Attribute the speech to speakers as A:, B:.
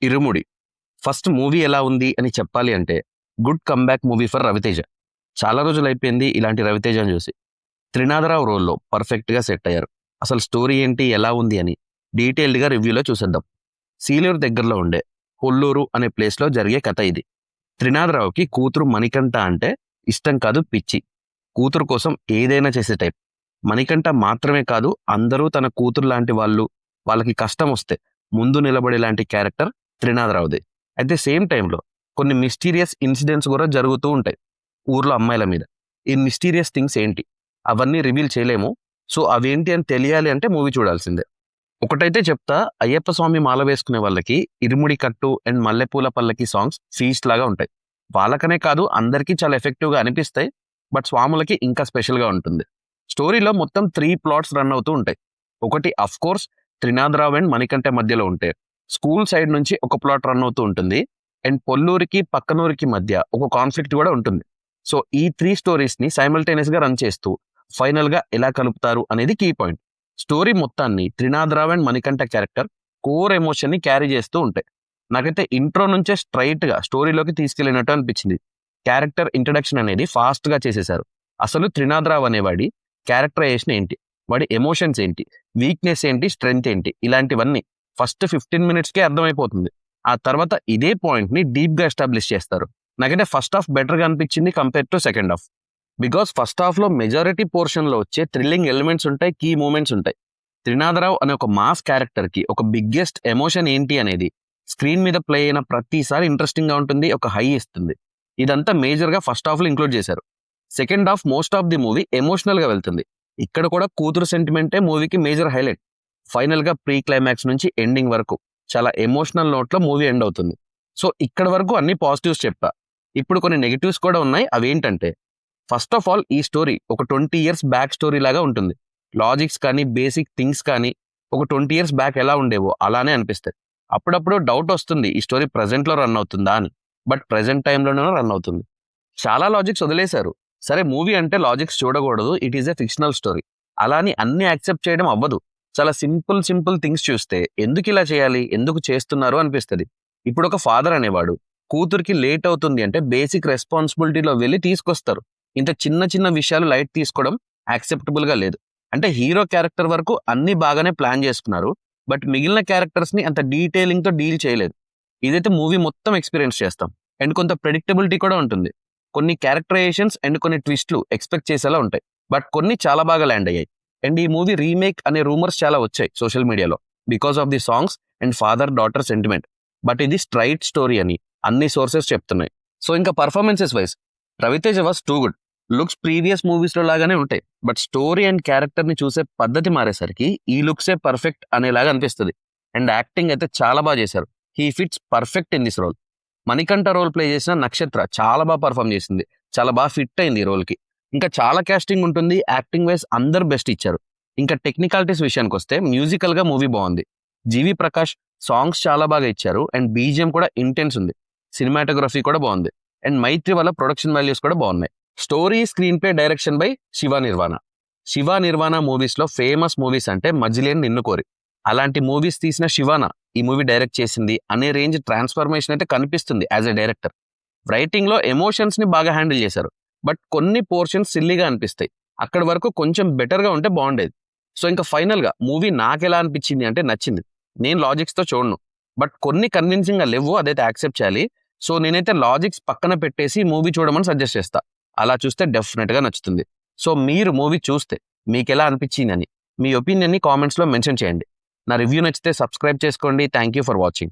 A: ఇరుముడి first movie ఎలా ఉంది అని చెప్పాలి అంటే good comeback movie for Ravi Teja. చాలా రోజులైపోయింది ఇలాంటి రవితేజని చూసి. త్రినాథరావు రోల్‌లో పర్ఫెక్ట్‌గా సెట్ అయ్యారు. అసలు స్టోరీ ఏంటి, ఎలా ఉంది అని డీటెయిల్డ్‌గా రివ్యూలో చూసేద్దాం. సీలేరు దగ్గరలో ఉండే కొల్లూరు అనే ప్లేస్‌లో జరిగే కథ ఇది. త్రినాథరావుకి కూతురు మణికంఠ అంటే ఇష్టం కాదు, పిచ్చి. కూతురు కోసం ఏదైనా చేసే టైప్. మణికంఠ మాత్రమే కాదు, అందరూ తన కూతురు లాంటి వాళ్ళు, వాళ్ళకి కష్టం వస్తే ముందు నిలబడే లాంటి క్యారెక్టర్ త్రినాథరావుది. అట్ ది సేమ్ టైంలో కొన్ని మిస్టీరియస్ ఇన్సిడెంట్స్ కూడా జరుగుతూ ఉంటాయి ఊర్లో అమ్మాయిల మీద. ఈ మిస్టీరియస్ థింగ్స్ ఏంటి అవన్నీ రివీల్ చేయలేము. సో అవేంటి అని తెలియాలి అంటే మూవీ చూడాల్సిందే. ఒకటైతే చెప్తా, అయ్యప్ప స్వామి మాల వేసుకునే వాళ్ళకి ఇరుముడి కట్టు అండ్ మల్లెపూల పల్లకి సాంగ్స్ ఫీస్ట్ లాగా ఉంటాయి. వాళ్ళకనే కాదు అందరికీ చాలా ఎఫెక్టివ్గా అనిపిస్తాయి. బట్ స్వాములకి ఇంకా స్పెషల్గా ఉంటుంది. స్టోరీలో మొత్తం 3 ప్లాట్స్ రన్ అవుతూ ఉంటాయి. ఒకటి of course Trinatha Rao and Manikanta మధ్యలో ఉంటే, స్కూల్ సైడ్ నుంచి ఒక ప్లాట్ రన్ అవుతూ ఉంటుంది. అండ్ పొల్లూరికి పక్కనూరికి మధ్య ఒక కాన్ఫ్లిక్ట్ కూడా ఉంటుంది. సో ఈ 3 స్టోరీస్ని సైమల్టేనియస్గా రన్ చేస్తూ ఫైనల్గా ఎలా కలుపుతారు అనేది కీ పాయింట్. స్టోరీ మొత్తాన్ని Trinatharao and Manikantha character core ఎమోషన్ని క్యారీ చేస్తూ ఉంటాయి. నాకైతే ఇంట్రో నుంచే స్ట్రైట్గా స్టోరీలోకి తీసుకెళ్ళినట్టు అనిపించింది. క్యారెక్టర్ ఇంట్రడక్షన్ అనేది ఫాస్ట్గా చేసేశారు. అసలు త్రినాథరావు అనేవాడి క్యారెక్టరైజేషన్ ఏంటి, వాడి ఎమోషన్స్ ఏంటి, వీక్నెస్ ఏంటి, స్ట్రెంగ్త్ ఏంటి, ఇలాంటివన్నీ ఫస్ట్ 15 మినిట్స్కే అర్థమైపోతుంది. ఆ తర్వాత ఇదే పాయింట్ని డీప్గా ఎస్టాబ్లిష్ చేస్తారు. నాకైతే ఫస్ట్ హాఫ్ బెటర్గా అనిపించింది compare to second half. Because first హాఫ్లో మెజారిటీ పోర్షన్లో వచ్చే థ్రిల్లింగ్ ఎలిమెంట్స్ ఉంటాయి, కీ మూమెంట్స్ ఉంటాయి. త్రినాథరావు అనే ఒక మాస్ క్యారెక్టర్కి ఒక బిగ్గెస్ట్ ఎమోషన్ ఏంటి అనేది స్క్రీన్ మీద ప్లే అయిన ప్రతిసారి ఇంట్రెస్టింగ్గా ఉంటుంది, ఒక హై ఇస్తుంది. ఇదంతా మేజర్గా ఫస్ట్ హాఫ్లో ఇంక్లూడ్ చేశారు. Second half most of the movie ఎమోషనల్గా వెళ్తుంది. ఇక్కడ కూడా కూతురు సెంటిమెంటే మూవీకి మేజర్ హైలైట్. ఫైనల్గా ప్రీ క్లైమాక్స్ నుంచి ఎండింగ్ వరకు చాలా ఎమోషనల్ నోట్లో మూవీ ఎండ్ అవుతుంది. సో ఇక్కడ వరకు అన్ని పాజిటివ్స్ చెప్పా. ఇప్పుడు కొన్ని నెగిటివ్స్ కూడా ఉన్నాయి. అవేంటంటే, ఫస్ట్ ఆఫ్ ఆల్ ఈ స్టోరీ ఒక 20 ఇయర్స్ బ్యాక్ స్టోరీ లాగా ఉంటుంది. లాజిక్స్ కానీ బేసిక్ థింగ్స్ కానీ ఒక 20 ఇయర్స్ బ్యాక్ ఎలా ఉండేవో అలానే అనిపిస్తాయి. అప్పుడప్పుడు డౌట్ వస్తుంది, ఈ స్టోరీ ప్రజెంట్లో రన్ అవుతుందా అని. బట్ ప్రజెంట్ టైంలోనే రన్ అవుతుంది. చాలా లాజిక్స్ వదిలేశారు. సరే, మూవీ అంటే లాజిక్స్ చూడకూడదు, it is a fictional story, అలా అని అన్ని యాక్సెప్ట్ చేయడం అవ్వదు. చాలా సింపుల్ థింగ్స్ చూస్తే ఎందుకు ఇలా చేయాలి, ఎందుకు చేస్తున్నారు అనిపిస్తుంది. ఇప్పుడు ఒక ఫాదర్ అనేవాడు కూతురికి లేట్ అవుతుంది అంటే బేసిక్ రెస్పాన్సిబిలిటీలో వెళ్ళి తీసుకొస్తారు. ఇంత చిన్న విషయాలు లైట్ తీసుకోవడం యాక్సెప్టబుల్గా లేదు. అంటే హీరో క్యారెక్టర్ వరకు అన్ని బాగానే ప్లాన్ చేసుకున్నారు, బట్ మిగిలిన క్యారెక్టర్స్ని అంత డీటెయిలింగ్తో డీల్ చేయలేదు. ఇదైతే మూవీ మొత్తం ఎక్స్పీరియన్స్ చేస్తాం. అండ్ కొంత ప్రెడిక్టబిలిటీ కూడా ఉంటుంది. కొన్ని క్యారెక్టరైజేషన్స్ అండ్ కొన్ని ట్విస్ట్లు ఎక్స్పెక్ట్ చేసేలా ఉంటాయి, బట్ కొన్ని చాలా బాగా ల్యాండ్ అయ్యాయి. అండ్ ఈ మూవీ రీమేక్ అనే రూమర్స్ చాలా వచ్చాయి సోషల్ మీడియాలో because of the songs and father daughter sentiment. But ఇది స్ట్రైట్ స్టోరీ అని అన్ని సోర్సెస్ చెప్తున్నాయి. సో ఇంకా performances wise Ravi Teja was too good. Looks previous మూవీస్లో లాగానే ఉంటాయి, బట్ స్టోరీ అండ్ క్యారెక్టర్ని చూసే పద్ధతి మారేసరికి ఈ లుక్సే పర్ఫెక్ట్ అనేలాగా అనిపిస్తుంది. అండ్ యాక్టింగ్ అయితే చాలా బాగా చేశారు. He fits perfect in this role. Manikanta role play చేసిన నక్షత్ర చాలా బాగా పర్ఫామ్ చేసింది, చాలా బాగా ఫిట్ అయింది ఈ రోల్కి. ఇంకా చాలా కాస్టింగ్ ఉంటుంది. యాక్టింగ్ వైజ్ అందరు బెస్ట్ ఇచ్చారు. ఇంకా టెక్నికాలిటీస్ విషయానికి వస్తే మ్యూజికల్గా మూవీ బాగుంది. జీవి ప్రకాష్ సాంగ్స్ చాలా బాగా ఇచ్చారు. అండ్ బీజిఎం కూడా ఇంటెన్స్ ఉంది. సినిమాటోగ్రఫీ కూడా బాగుంది. అండ్ మైత్రి వల్ల ప్రొడక్షన్ వాల్యూస్ కూడా బాగున్నాయి. Story, screen play, direction by Shiva Nirvana మూవీస్లో ఫేమస్ మూవీస్ అంటే మజిలీన్, నిన్ను కోరి, అలాంటి మూవీస్ తీసిన శివాన ఈ మూవీ డైరెక్ట్ చేసింది అనే రేంజ్ ట్రాన్స్ఫర్మేషన్ అయితే కనిపిస్తుంది యాజ్ ఎ డైరెక్టర్. రైటింగ్లో ఎమోషన్స్ని బాగా హ్యాండిల్ చేశారు, బట్ కొన్ని పోర్షన్స్ సిల్లీగా అనిపిస్తాయి. అక్కడి వరకు కొంచెం బెటర్గా ఉంటే బాగుండేది. సో ఇంకా ఫైనల్గా మూవీ నాకెలా అనిపించింది అంటే నచ్చింది. నేను లాజిక్స్తో చూడను, బట్ కొన్ని కన్విన్సింగ్గా లేవు, అదైతే యాక్సెప్ట్ చేయాలి. సో నేనైతే లాజిక్స్ పక్కన పెట్టేసి మూవీ చూడమని సజెస్ట్ చేస్తా. అలా చూస్తే డెఫినెట్గా నచ్చుతుంది. సో మీరు మూవీ చూస్తే మీకు ఎలా అనిపించిందని మీ ఒపీనియన్ని కామెంట్స్లో మెన్షన్ చేయండి. నా రివ్యూ నచ్చితే సబ్స్క్రైబ్ చేసుకోండి. Thank you for watching.